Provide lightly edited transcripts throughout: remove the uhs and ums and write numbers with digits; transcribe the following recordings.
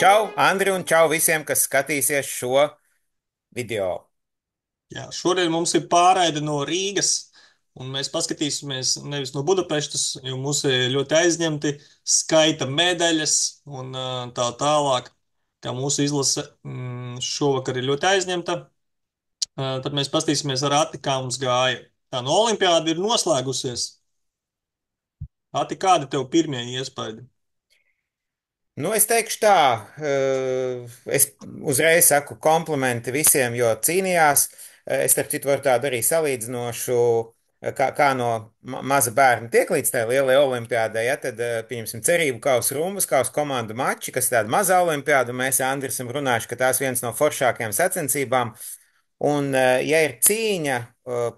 Čau, Andri, un čau visiem, kas skatīsies šo video. Jā, šodien mums ir pārraide no Rīgas, un mēs paskatīsimies nevis no Budapeštas, jo mūs ir ļoti aizņemti, skaita medaļas un tā tālāk. Kā mūsu izlase šovakar ir ļoti aizņemta, tad mēs paskatīsimies ar Ati, kā mums gāja. Tā no Olimpiāda ir noslēgusies. Ati, kādi tev pirmie iespaidi? Nu, es teikšu tā, es uzreiz saku komplimenti visiem, jo cīnījās. Es, starp citu, varu tādu arī salīdzinošu, kā no maza bērna tiek līdz tai lielai olimpiādai, ja tad, pieņemsim, cerību kausa rumbas, kausa komandu mači, kas tāda maza olimpiāda, un mēs Andri esam runājuši, ka tās viens no foršākajām sacensībām. Un, ja ir cīņa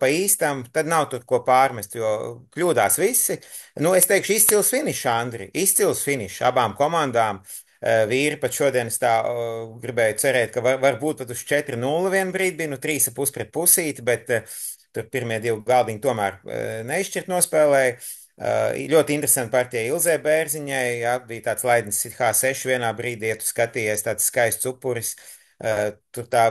pa īstam, tad nav tur ko pārmest, jo kļūdās visi. Nu, es teikšu, izcils finišs, Andri. Izcils finišs abām komandām. Vīri pat šodien es tā gribēju cerēt, ka varbūt pat uz 4-0 vienu brīdi bija, nu 3,5 pret pusīti, bet tur pirmie divi galdiņi tomēr neizšķirt nospēlēja. Ļoti interesanti partija Ilzē Bērziņai, jā, bija tāds laidnis H6 vienā brīdī, ja tu skatījies, tāds skaists upuris. Tur tā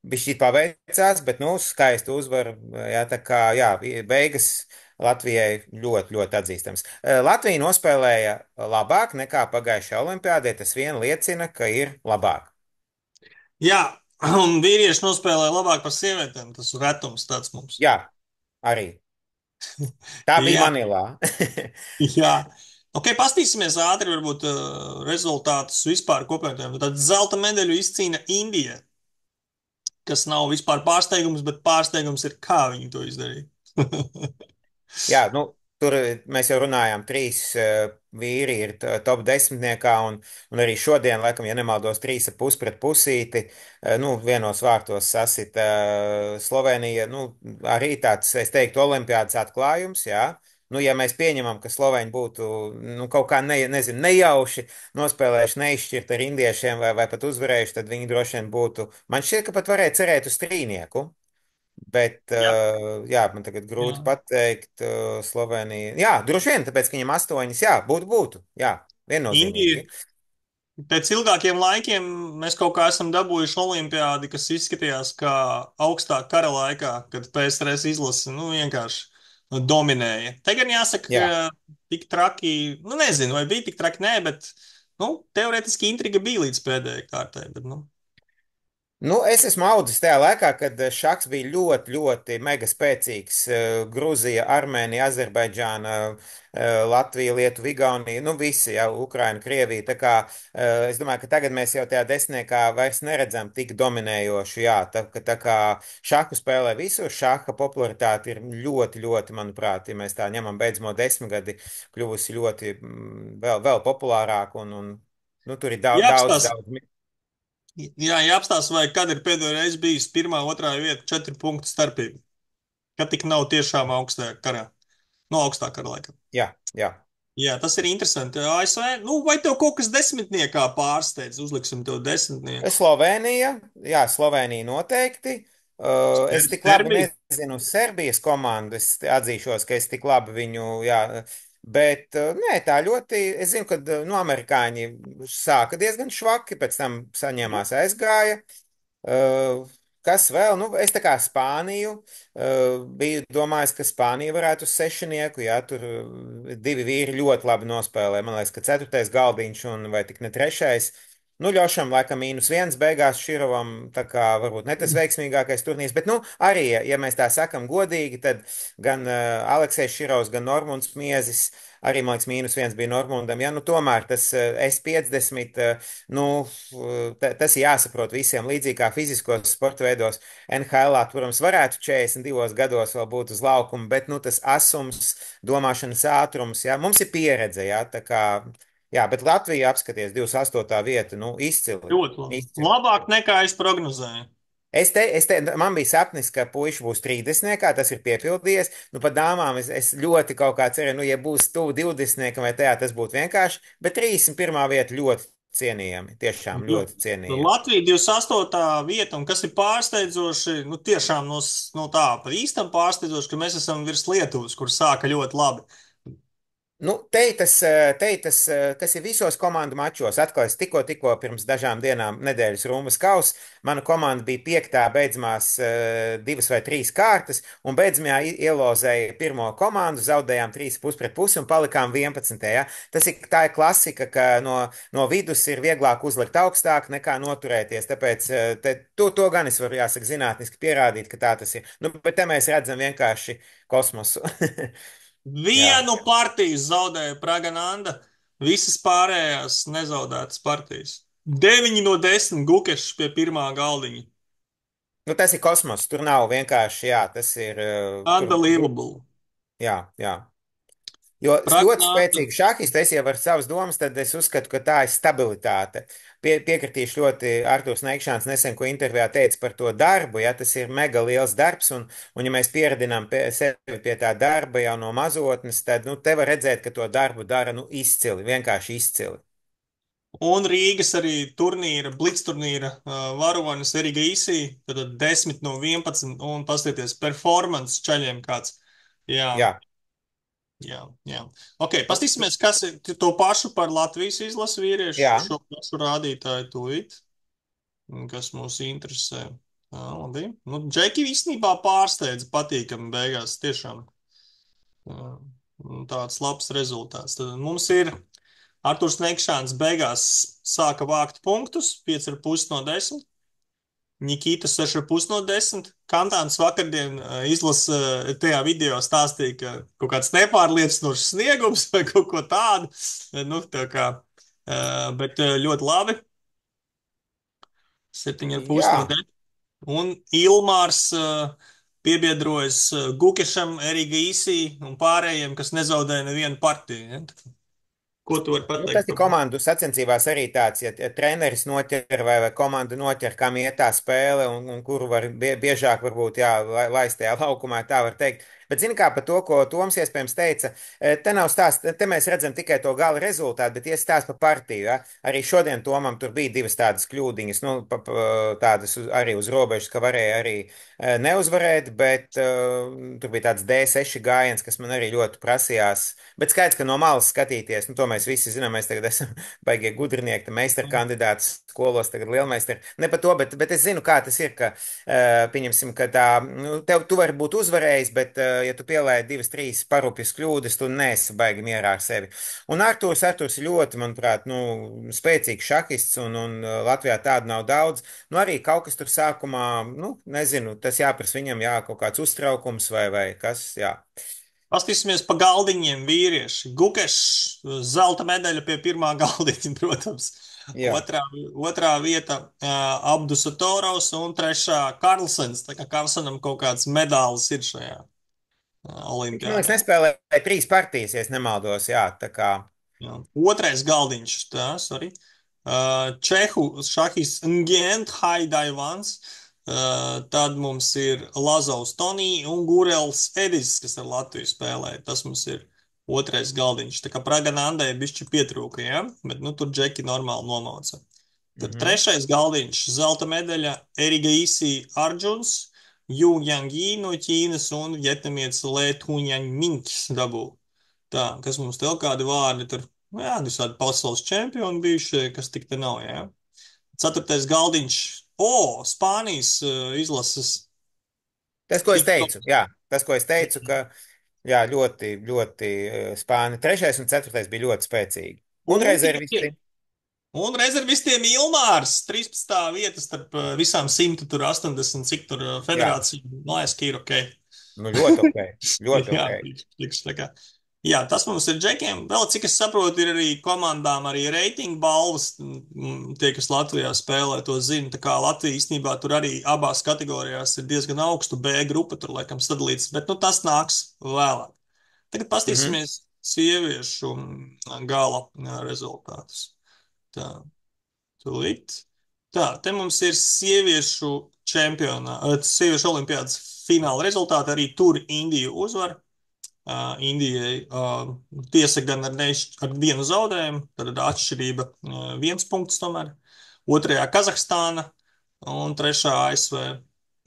bišķīt paveicās, bet, nu, skaistu uzvaru, jā, tā kā, jā, beigas Latvijai ļoti, ļoti atzīstams. Latvija nospēlēja labāk nekā pagājušajā olimpiādē, tas vien liecina, ka ir labāk. Jā, un vīrieši nospēlēja labāk par sievietēm. Tas ir retums tāds mums. Jā, arī. Tā bija Jā, Manilā. jā. Ok, pastīsimies ātri, varbūt rezultātus vispār kopējiem. Tad zelta medaļu izcīna Indija, kas nav vispār pārsteigums, bet pārsteigums ir, kā viņi to izdarīja. Jā, nu, tur mēs jau runājām, trīs vīri ir top desmitniekā, un arī šodien, laikam, ja nemaldos, 3,5 pret pusīti, nu, vienos vārtos sasita Slovenija, nu, arī tāds, es teiktu, olimpiādas atklājums, jā. Nu, ja mēs pieņemam, ka Slovēņi būtu, nu, kaut kā, nezinu, nejauši nospēlējuši neizšķirt ar indiešiem vai pat uzvarējuši, tad viņi droši vien būtu, man šķiet, ka pat varēja cerēt uz trīnieku. Bet, Jā, jā, man tagad jā. grūti pateikt, Slovenija. Jā, droši vien, tāpēc, ka viņam 8, jā, būtu, jā, Indija viennozīmīgi. pēc ilgākiem laikiem mēs kaut kā esam dabūjuši olimpiādi, kas izskatījās kā augstā kara laikā, kad PSRS izlase, nu, vienkārši dominēja. Te gan jāsaka, Jā. ka tik traki, nu, nezinu, vai bija tik traki, nē, bet, nu, teorētiski intriga bija līdz pēdējai kārtai, bet, nu. Nu, es esmu audzis tajā laikā, kad šachs bija ļoti, ļoti mega spēcīgs. Grūzija, Armēnija, Azerbaidžāna, Latvija, Lietuva, Igaunija, nu visi, jau Ukraina, Krievija. Tā kā es domāju, ka tagad mēs jau tajā desmitniekā vairs neredzam tik dominējošu. Jā, tā kā šahu spēlē visur, šaha popularitāte ir ļoti, ļoti, manuprāt, ja mēs tā ņemam beidzamo desmitgadi, kļuvusi ļoti vēl populārāka un nu, tur ir daudz, Jāapstās, daudz. jā, jāapstās, vai kad ir pēdējo reizi bijis pirmā, otrā vieta, 4 punktu starpība. Kad tik nav tiešām augstajā karā, no augstā kara laika. Jā, jā. Jā, tas ir interesanti. ASV, nu, vai tev kaut kas desmitniekā pārsteidz? Uzliksim tev desmitnieku. Slovenija, jā, Slovenija noteikti. Es tik labi Serbija. nezinu Serbijas komandu, es atzīšos, ka es tik labi viņu, jā, bet nē, tā ļoti, es zinu, ka, nu, amerikāņi sāka diezgan švaki, pēc tam saņēmās aizgāja. Kas vēl? Nu, es tā kā Spāniju biju domājis, ka Spānija varētu uz sešinieku, jā, tur divi vīri ļoti labi nospēlē. Man liekas, ka ceturtais galdiņš un vai tik ne trešais. Nu, Ļošam, laikam, -1 beigās Širovam, tā kā varbūt ne tas veiksmīgākais turnīrs, bet, nu, arī, ja mēs tā sakam godīgi, tad gan Aleksējs Širovs, gan Normunds Miezis, arī, man liekas, -1 bija Normundam, ja, nu, tomēr tas S50, nu, tas ir jāsaprot visiem, līdzīgi kā fiziskos sporta veidos. NHL, protams, varētu 42 gados vēl būt uz laukuma, bet, nu, tas asums, domāšanas ātrums, ja, mums ir pieredze, ja, tā kā. Jā, bet Latvija apskaties 28. vieta, nu, izcili, Ļoti labi. izcili. Labāk nekā es prognozēju. Man bija sapnis, ka puiši būs 30, tas ir piepildījies. Nu, par dāmām es ļoti kaut kā ceru, nu, ja būs tuvu 20 vai tajā, tas būtu vienkārši, bet 31. vieta ļoti cienījami, tiešām Jo ļoti cienījami. Latvija 28. vieta, un kas ir pārsteidzoši, nu tiešām no tā pa īstam pārsteidzoši, ka mēs esam virs Lietuvas, kur sāka ļoti labi. Nu, teitas, kas ir visos komandu mačos. Atkal es tikko pirms dažām dienām nedēļas Rūmas kausa. Mana komanda bija piektā beidzamās divas vai trīs kārtas, un beidzamajā ielozēja pirmo komandu, zaudējām 3,5 pret pusi un palikām 11. Ja? Tā ir klasika, ka no vidus ir vieglāk uzlikt augstāk nekā noturēties. Tāpēc to gan es varu, jāsaka, zinātniski pierādīt, ka tā tas ir. Nu, bet te mēs redzam vienkārši kosmosu. Jā. Vienu partiju zaudēja Pragananda, visas pārējās nezaudētas partijas. 9 no 10 gukešus pie pirmā galdiņa. Nu, tas ir kosmos. Tur nav vienkārši, jā, tas ir. Tur, Unbelievable. jā, jā. Jo ļoti Pragananda. spēcīgi šahisti, es jau ar savas domas, tad es uzskatu, ka tā ir stabilitāte. Piekritīšu ļoti Artūrs Neikšāns nesen, ko intervijā teica par to darbu, ja tas ir mega liels darbs, un ja mēs pieredinām sevi pie tā darba jau no mazotnes, tad, nu, te var redzēt, ka to darbu dara, nu, izcili, vienkārši izcili. Un Rīgas arī turnīra, blitz turnīra varonis Erika Īsī, tad 10 no 11 un paskatieties performance čaļiem kāds. Jā, Jā. jā, jā. Ok, pastīsimies, kas ir to pašu par Latvijas izlasu vīriešu, Jā. šo pašu rādītāju tūlīt, kas mūs interesē. Jā, labi. Nu, Džeki īstenībā pārsteidza patīkami beigās, tiešām. Jā, tāds labs rezultāts. Tad mums ir Artūrs Nekšāns beigās sāka vākt punktus, 5,5 no 10. Nikita 6,5 no 10. Kantāns vakardien izlasa tajā video stāstīja, ka kaut kāds nepārliecinošs sniegums vai kaut ko tādu. Nu, tā kā, bet ļoti labi. 7,5 no Jā. 10. Un Ilmārs piebiedrojas Gukešam, Eriga Īsī un pārējiem, kas nezaudēja nevienu partiju. Ja? Ko tu vari Nu, tas pateikt ir par to? komandu sacensībās arī tāds, ja treneris noķer vai komanda noķer, kam iet tā spēle un kuru var biežāk varbūt jā, laist tajā laukumā, tā var teikt. Bet zini kā par to, ko Toms iespējams teica, te nav stāsts, te mēs redzam tikai to gala rezultātu, bet iestāst par partiju. Ja? Arī šodien Tomam tur bija divas tādas kļūdiņas, nu, tādas arī uz robežas, ka varēja arī neuzvarēt, bet tur bija tāds D6 gājiens, kas man arī ļoti prasījās. Bet skaidrs, ka no malas skatīties, nu, to mēs visi zinām, mēs tagad esam baigie gudrinieki, meistarkandidāti skolos, tagad lielmeistari. Ne par to, bet es zinu, kā tas ir, ka, pieņemsim, ka tā, nu, tu vari būt uzvarējis, bet, ja tu pielēji divas, trīs parupjas kļūdas, tu neesi baigi mierā ar sevi. Un Artūrs ir ļoti, manuprāt, nu, spēcīgs šahists, un Latvijā tādu nav daudz. Nu, arī kaut kas tur sākumā, nu, nezinu, tas jāprasa viņam, jā, kaut kāds uztraukums vai kas, jā. Pastīsimies pa galdiņiem vīrieši. Gukešs, zelta medaļa pie pirmā galdiņa, protams. Jā. Otrā vieta Abdusa Toros un trešā Karlsens. Tā kā Karlsenam kaut kāds medālis ir šajā Man liekas, olimpiādā. nespēlēja trīs partijas, ja es nemaldos, jā, tā kā. Jā. Otrais galdiņš, tā, sorry. Čehu šahis Ngent Haidai-Vans. Tad mums ir Lazovs Tonī un Gurels Edis, kas ar Latviju spēlē. Tas mums ir otrais galdiņš. Tā kā Praganandai bišķi pietrūka, ja? Bet nu tur Džeki normāli nomauca. Tad Mhm. trešais galdiņš - zelta medaļa Eriga Īsī Arģuns, Jū Jangi no Ķīnas un vietnamietis Lē Tuņaņ Miņķis dabū. Tā, kas mums vēl kādi vārdi tur? Nu jā, visādi pasaules čempioni bijušie, kas tik te nav, jā. Ceturtais galdiņš. O, Spānijas izlases. Tas, ko es Tikko. teicu, jā, tas, ko es teicu, ka, jā, ļoti, ļoti spāni. Trešais un ceturtais bija ļoti spēcīgi. Un Un tikai. rezervisti, Un rezervistiem Ilmārs 13. vieta starp visām 180, cik tur jā, federācija. Man liekas, ka ir ok. nu ļoti ok, ļoti Jā, ok. priekš tā kā. Jā, tas mums ir džekiem. Vēl, cik es saprotu, ir arī komandām arī reitingu balvas. Tie, kas Latvijā spēlē, to zina. Tā kā Latvija īstenībā tur arī abās kategorijās ir diezgan augstu. B grupa tur laikam sadalīts, bet nu, tas nāks vēlāk. Tagad Mhm. pastīsimies sieviešu gala rezultātus. Tā, tūlīt. Tā, te mums ir sieviešu olimpiādas fināla rezultāti. Arī tur Indija uzvar. Indijai tiesa gan ar vienu zaudējumu, tad atšķirība 1 punkts tomēr. Otrajā Kazahstāna un trešā ASV.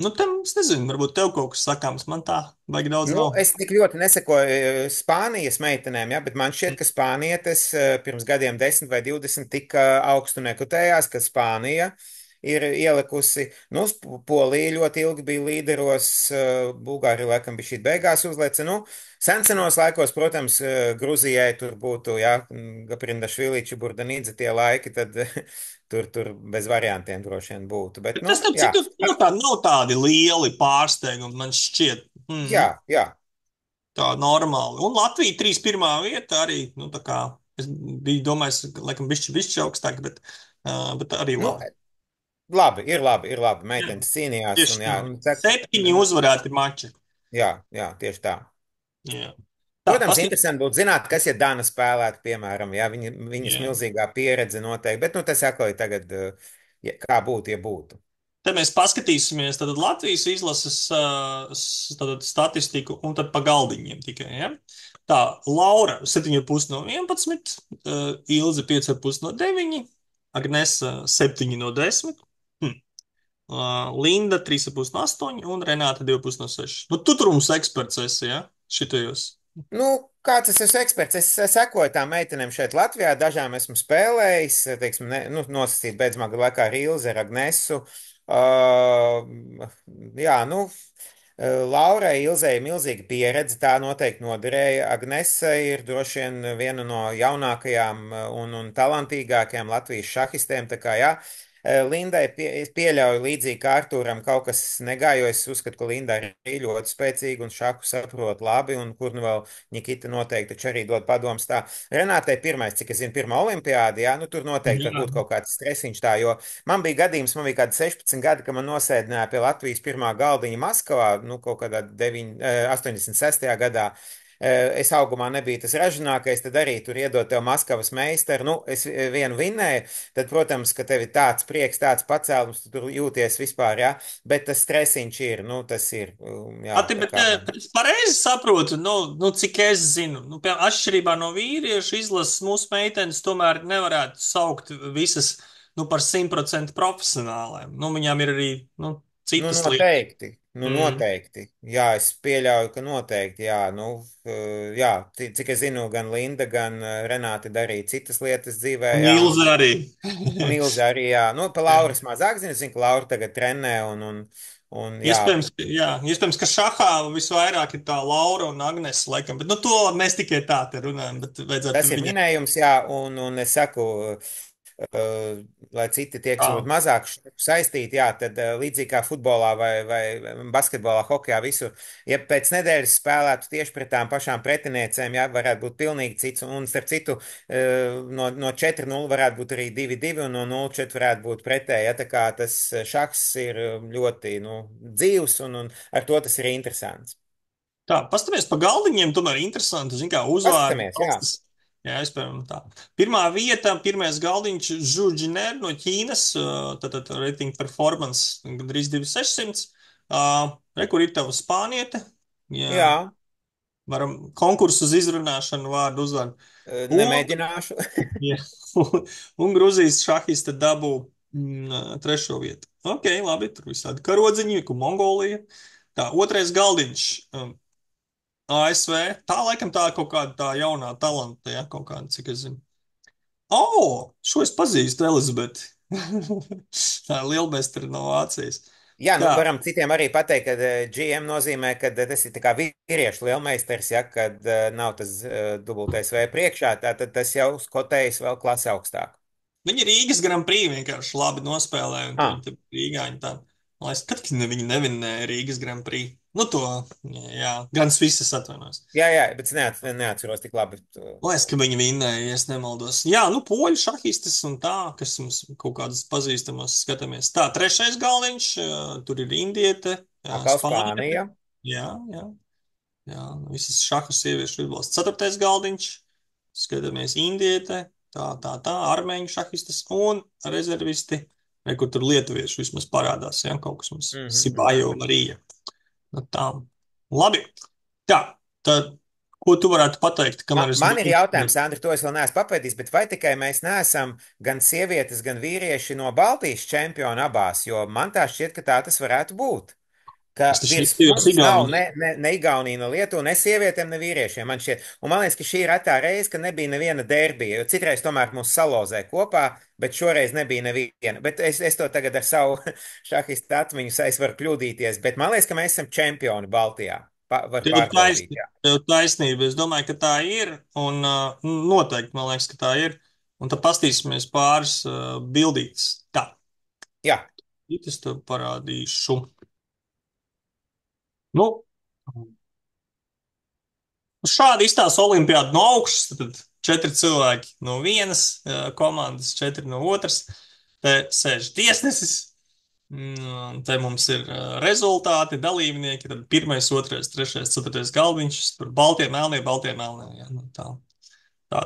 Nu, tam, es nezinu, varbūt tev kaut kas sakāms, man tā baigi daudz Nu, nav. es tik ļoti nesekoju Spānijas meitenēm, ja, bet man šķiet, ka Spānietes pirms gadiem 10 vai 20 tik augstu nekotējās, ka Spānija ir ielikusi, nu, Polija ļoti ilgi bija līderos, Bulgārija laikam bija šī beigās uzlece, nu, senos laikos, protams, Gruzijai tur būtu, ja, Gaprindašvili, Čiburdanidze tie laiki, tad tur bez variantiem droši vien būtu, bet, Bet nu, tas, starp jā, citu, nav tādi lieli pārsteigumi, man šķiet. jā, jā. Tā normāli. Un Latvija 3.1. vieta arī, nu, tā kā es biju domājis, laikam, bišķi augstāk, bet arī Nu, labi. labi, ir labi. Jā, Meitenes cīnījās, tieši un jā, tā. un 7 uzvarēti mači. jā, tieši tā. Jā. Tā, Protams, paskat, interesanti būtu zināt, kas, ja Dana spēlētu, piemēram, jā, viņas jā. milzīgā pieredze noteikti, bet, nu, tas atkal ir tagad, kā būtu, ja būtu. Te mēs paskatīsimies tad Latvijas izlases tad statistiku un tad pa galdiņiem tikai, ja? Tā, Laura 7,5 no 11, Ilze 5,5 no 9, Agnesa 7 no 10. Hm. Linda 3,5 no 8 un Renāta 2,5 no 6. Nu, tu tur mums eksperts esi, ja? Šitajos. Nu, kāds es esmu eksperts? Es sekoju tām meitenēm šeit Latvijā. Dažām esmu spēlējis, teiksim, nu, nosacīt beidzamā gada laikā ar Ilzi, ar Agnesu. Jā, nu, Laurai Ilzei ir milzīga pieredze, tā noteikti noderēja. Agnese ir droši vien viena no jaunākajām un talantīgākajām Latvijas šahistēm. Tā kā, jā, Lindai es pieļauju līdzīgi kā Artūram kaut kas negāja, jo es uzskatu, ka Linda ir ļoti spēcīga un šaku saprot labi, un kur nu vēl Nikita noteikti taču arī dod padomus tā. Renātei pirmais, cik es zinu, pirmā olimpiāda, jā, nu tur noteikti var Jā. būt kaut kāds stresiņš tā, jo man bija gadījums, man bija kādi 16 gadi, kad man nosēdināja pie Latvijas pirmā galdiņa Maskavā, nu kaut kādā 86. gadā. Es augumā nebiju tas ražīgākais, tad arī tur iedod tev Maskavas meistaru. Nu, es vienu vinnēju, tad, protams, ka tev ir tāds prieks, tāds pacēlums, tu tur jūties vispār, jā, bet tas stresiņš ir, nu, tas ir, jā, Ati, tā bet kā. es pareizi saprotu, cik es zinu. Nu, piemēram, atšķirībā no vīriešu izlases mūsu meitenes tomēr nevarētu saukt visas par 100% profesionālēm. Nu, viņām ir arī Nu, citas lietas. noteikti, nu, Mm. noteikti. Jā, es pieļauju, ka noteikti, jā, nu, jā, cik es zinu, gan Linda, gan Renāte darīja citas lietas dzīvē, Un jā, Ilze arī. un Ilze arī, jā, nu, pa Jā. Lauras mazāk zinu, ka Laura tagad trenē, jā, Iespējams, ka šahā visvairāk ir tā Laura un Agnese, laikam, bet to mēs tikai tā te runājam, bet tas vajadzētu ir viņai. minējums, jā, un es saku, lai citi tie, kas varbūt Tā. mazāk saistīti, jā, tad līdzīgi kā futbolā vai basketbolā, hokejā, visur, ja pēc nedēļas spēlētu tieši pret tām pašām pretiniecēm, jā, varētu būt pilnīgi cits, un starp citu, no 4-0 varētu būt arī 2-2, un no 0-4 varētu būt pretēji, ja, tā kā tas šachs ir ļoti, nu, dzīvs, un ar to tas ir interesants. Tā, paskatāmies pa galdiņiem, tomēr interesanti, zin kā, uzvārdi, Paskatāmies, jā. valstis. Jā, iespējams tā. Pirmā vieta, pirmais galdiņš Žuģiner no Ķīnas, tātad rating performance gandrīz 2600. Re, kur ir tava spāniete? Jā, Jā, varam konkursu uz izrunāšanu vārdu uzvārdu. Un, nemēģināšu. jā, un Gruzijas šahista dabū trešo vietu. Ok, labi, tur visādi karodziņi, ku Mongolija. Tā, otrais galdiņš. ASV. Tā laikam tā kaut kāda tā jaunā talanta, ja, kaut kāda, cik es zinu. Šo es pazīstu, Elizabeti. Tā ir lielmeistara no Vācijas. Jā, nu Tā, varam citiem arī pateikt, ka GM nozīmē, ka tas ir tā kā vīriešu lielmeistars, ja, kad nav tas dubultais V priekšā, tad tas jau skotējas vēl klasi augstāk. viņi Rīgas Grand Prix vienkārši labi nospēlēja, un Ah, viņi te Rīgāņi tā. Man liekas, kad viņi nevinēja Rīgas Grand Prix. Nu to, jā, gan Svisas atvainojos. jā, bet es neatceros tik labi. Man liekas, ka viņi vinnēja, ja es nemaldos. Jā, poļu šahistas un tā, kas mums kaut kādas pazīstamas skatāmies. Tā, trešais galdiņš, tur ir indiete, Atkal spāniete. Spānija. Jā, jā, jā, visas šahu sieviešu atbalsts. Ceturtais galdiņš, skatāmies indiete, tā, armēņu šahistas un rezervisti. Re, kur tur lietuvieši vismaz parādās, ja, kaut kas mums Sibājo Mhm. Marija. Nu, tā. Labi. Tā, tad, ko tu varētu pateikt, kamēr es Man ir jautājums, domāju? Andri, to es vēl neesmu papētījis, bet vai tikai mēs neesam gan sievietes, gan vīrieši no Baltijas čempioni abās, jo man tā šķiet, ka tā tas varētu būt. ka Es taču virs neskatījos frontes nav Igauniju. ne Igaunija, ne Lietuva, ne sievietēm, ne vīriešiem. Man šķiet, un man liekas, ka šī ir retā reize, ka nebija neviena derbija, jo citreiz tomēr mūs salozē kopā, bet šoreiz nebija neviena. Bet es to tagad ar savu šahistu atmiņu, es varu kļūdīties, bet man liekas, ka mēs esam čempioni Baltijā. Var Tev pārbaudīt, taisnība, jā. tev taisnība. Es domāju, ka tā ir, un noteikti man liekas, ka tā ir. Un tad pastīsimies pāris bildītes. Tā, Jā, es tev parādīšu. Nu, šādi izstāsta olimpiāda no augšas. Tad četri cilvēki no vienas komandas, četri no otras. Te sēž tiesnesis. Te mums ir rezultāti, dalībnieki. Tad pirmais, otrais, trešais, ceturtais galdiņš. Tur baltie, melnie, baltie, melnie. Jā, nu, tā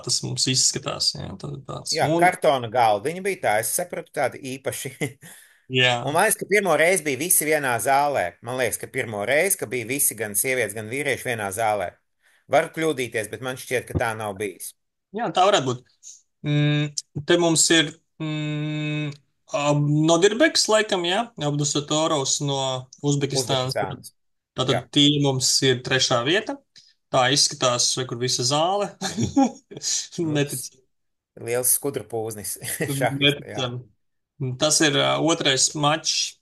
tas mums izskatās. Jā, tad tāds. jā, Un, kartona galdiņa bija tā, es sapratu tādi īpaši. Un jā, man liekas, ka pirmo reizi bija visi vienā zālē. Man liekas, ka pirmo reizi, ka bija visi gan sievietes, gan vīrieši vienā zālē. Varu kļūdīties, bet man šķiet, ka tā nav bijis. jā, tā varētu būt. Te mums ir Nodirbeks, laikam, jā, Abdusatorovs no Uzbekistānas. Uzbekistānas. Tātad Jā, tie mums ir trešā vieta. Tā izskatās, kur visa zāle. nu, Netic, liels skudru pūznis šahista. Jā. neticami. Tas ir otrais mačs.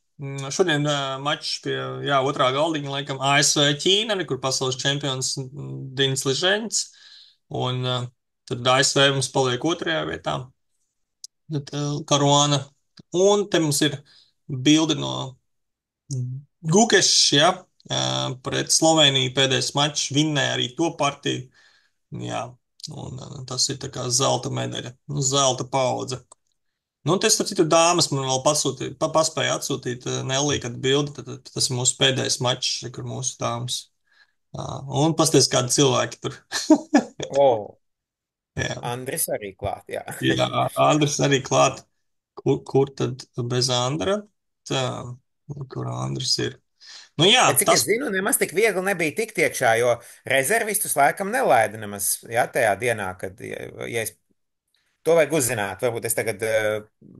Šodien mačs pie otrā galdiņa, laikam, ASV Ķīna, kur pasaules čempions Dins Ližēņs. Un tad ASV mums paliek otrajā vietā. Tad Karuana. Un te mums ir bilde no Gukešs, ja, pret Sloveniju pēdējais mačs, vinnēja arī to partiju. Jā, un tas ir tā kā zelta medaļa, nu, zelta paudze. Nu, un tas, starp citu, dāmas man vēl paspēja atsūtīt Nellī, kad bildi, tad tas ir mūsu pēdējais mačs, kur mūsu dāmas. Un pasties, kādi cilvēki tur. O, Jā, Andris arī klāt. Jā. jā, Andris arī klāt. Kur tad bez Andra? Tā, kur Andris ir? Nu jā, Bet cik es tas, zinu, nemaz tik viegli nebija tikt iekšā, jo rezervistus laikam nelaida nemaz jā, tajā dienā, kad, ja es to vajag uzzināt. Varbūt es tagad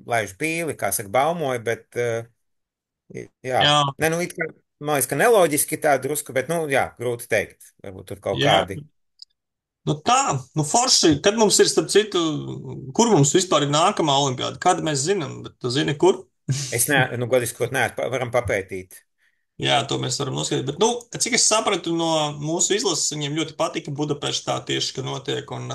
laižu pīli, kā saka, baumoju, bet jā. jā, Ne, nu, it kā, man liekas, ka neloģiski tā drusku, bet, nu, jā, grūti teikt. Varbūt tur kaut jā. kādi. Nu tā, nu forši, kad mums ir, starp citu, kur mums vispār ir nākamā olimpiāda? Kādu mēs zinām, bet tu zini, kur? Es ne, nu, godīgi sakot, nē, varam papētīt. Jā, to mēs varam noskaidrot. Bet, nu, cik es sapratu no mūsu izlases, viņiem ļoti patika Budapeštā tieši, ka notiek. Un,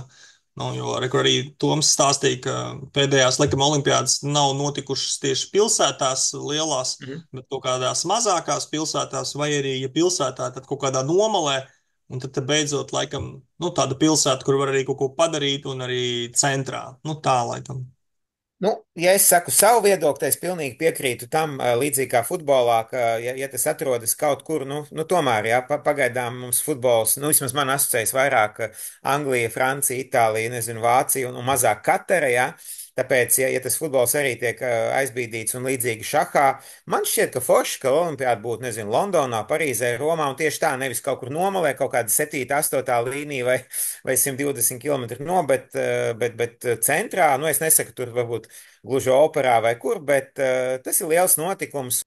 nu, jo arī Toms stāstīja, ka pēdējās, laikam, olimpiādas nav notikušas tieši pilsētās lielās, Mhm. bet kaut kādās mazākās pilsētās, vai arī, ja pilsētā, tad kaut kādā nomalē. Un tad beidzot, laikam, nu, tāda pilsēta, kur var arī kaut ko padarīt, un arī centrā. Nu, tā, laikam. Nu, ja es saku savu viedokli, tad es pilnīgi piekrītu tam, līdzīgi kā futbolā, ka, ja tas atrodas kaut kur, nu tomēr, jā, pagaidām mums futbols, nu, vismaz man asociējas vairāk Anglija, Francija, Itālija, nezinu, Vācija un mazāk Katara, jā. Tāpēc, ja tas futbols arī tiek aizbīdīts un līdzīgi šahā, man šķiet, ka forši, ka olimpiāda būtu, nezinu, Londonā, Parīzē, Romā un tieši tā, nevis kaut kur nomalē, kaut kāda 7, 8 līnija vai 120 km no, bet centrā, nu, es nesaku, tur varbūt gluži operā vai kur, bet tas ir liels notikums.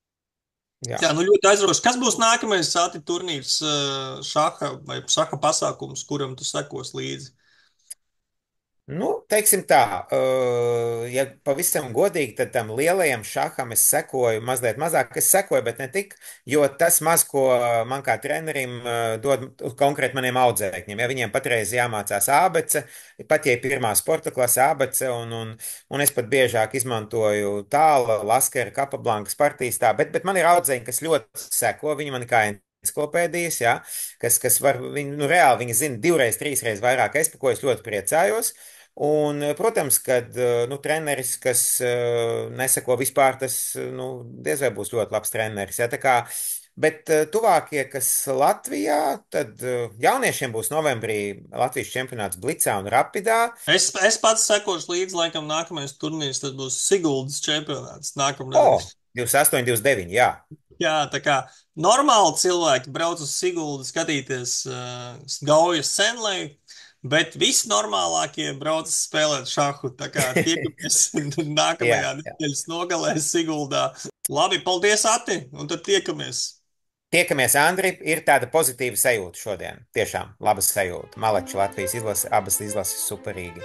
Jā. Jā, nu ļoti aizraujoši. Kas būs nākamais sāti turnīrs šaha vai šaha pasākums, kuram tu sekos līdzi? Nu, teiksim tā, ja pavisam godīgi, tad tam lielajam šaham es sekoju mazliet mazāk, es sekoju, bet ne tik, jo tas maz, ko man kā trenerim dod konkrēti maniem audzēkņiem, ja viņiem patreiz jāmācās ABC, pat ja ir pirmā sporta klase ABC, un es pat biežāk izmantoju tāla, laskera, kapablankas partijas tā, bet man ir audzēkņi, kas ļoti seko, viņi man kā enciklopēdijas, ja, kas var, viņi, nu reāli viņi zina 2, 3 vairāk es, par ko es ļoti priecājos. Un, protams, kad nu, treneris, kas neseko vispār, tas nu, diez vai būs ļoti labs treneris. Ja? Tā kā, bet tuvākie, kas Latvijā, tad jauniešiem būs novembrī Latvijas čempionāts Blicā un Rapidā. Es pats sekošu līdzi, laikam, nākamais turnīrs, tas būs Siguldas čempionāts nākamnedēļ. O, 28, 29, jā. Jā, tā kā normāli cilvēki brauc uz Siguldu skatīties Gaujas senlei, bet visi normālākie brauc spēlēt šahu. Tā kā tiekamies Jā, nākamajā jā. nedēļas nogalē Siguldā. Labi, paldies, Ati, un tad tiekamies! Tiekamies, Andri, ir tāda pozitīva sajūta šodien. Tiešām laba sajūta. Maleči Latvijas izlase, abas izlases superīgi.